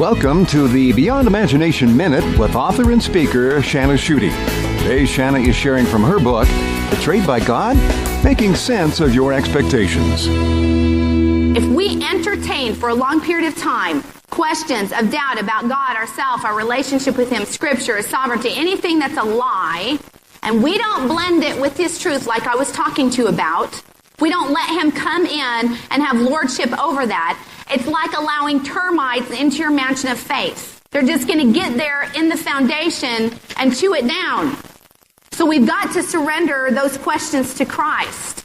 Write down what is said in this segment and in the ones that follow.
Welcome to the Beyond Imagination Minute with author and speaker Shana Schutte. Today, Shana is sharing from her book, Betrayed by God? Making Sense of Your Expectations. If we entertain for a long period of time questions of doubt about God, ourselves, our relationship with Him, Scripture, His sovereignty, anything that's a lie, and we don't blend it with His truth like I was talking to you about, we don't let Him come in and have lordship over that, it's like allowing termites into your mansion of faith. They're just going to get there in the foundation and chew it down. So we've got to surrender those questions to Christ.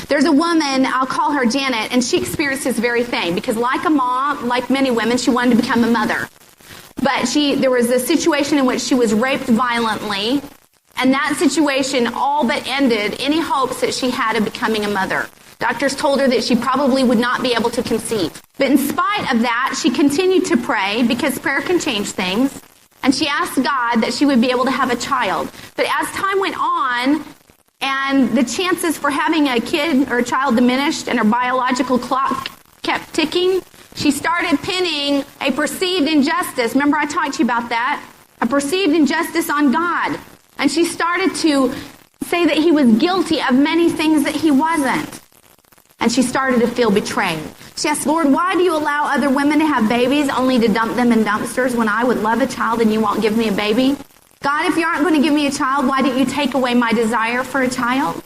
There's a woman, I'll call her Janet, and she experienced this very thing because like a mom, like many women, she wanted to become a mother. But there was a situation in which she was raped violently, and that situation all but ended any hopes that she had of becoming a mother. Doctors told her that she probably would not be able to conceive. But in spite of that, she continued to pray because prayer can change things. And she asked God that she would be able to have a child. But as time went on, and the chances for having a kid or a child diminished and her biological clock kept ticking, she started pinning a perceived injustice. Remember I talked to you about that? A perceived injustice on God. And she started to say that He was guilty of many things that He wasn't. And she started to feel betrayed. She asked, Lord, why do you allow other women to have babies only to dump them in dumpsters when I would love a child and you won't give me a baby? God, if you aren't going to give me a child, why didn't you take away my desire for a child?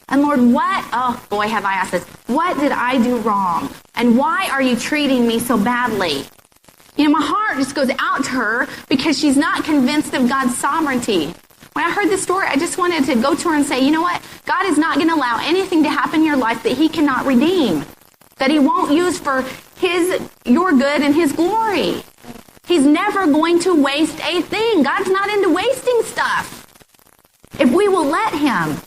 And Lord, oh boy, have I asked this. What did I do wrong? And why are you treating me so badly? You know, my heart just goes out to her because she's not convinced of God's sovereignty. When I heard this story, I just wanted to go to her and say, you know what? God is not going to allow anything to happen in your life that He cannot redeem, that He won't use for your good and His glory. He's never going to waste a thing. God's not into wasting stuff if we will let Him.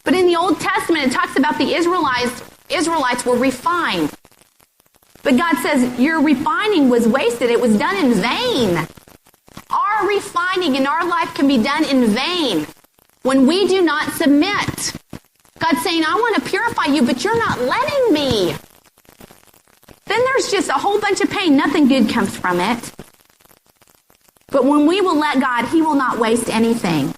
But in the Old Testament, it talks about the Israelites were refined. But God says, your refining was wasted. It was done in vain. Our refining in our life can be done in vain when we do not submit. God's saying, I want to purify you, but you're not letting me. Then there's just a whole bunch of pain. Nothing good comes from it. But when we will let God, He will not waste anything.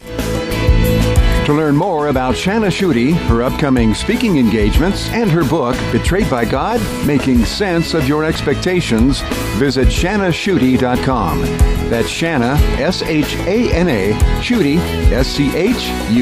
To learn more about Shana Schutte, her upcoming speaking engagements, and her book, Betrayed by God? Making Sense of Your Expectations, visit ShanaSchutte.com. That's Shana, S-H-A-N-A, Schutte, S-C-H-U-T-T-E.com.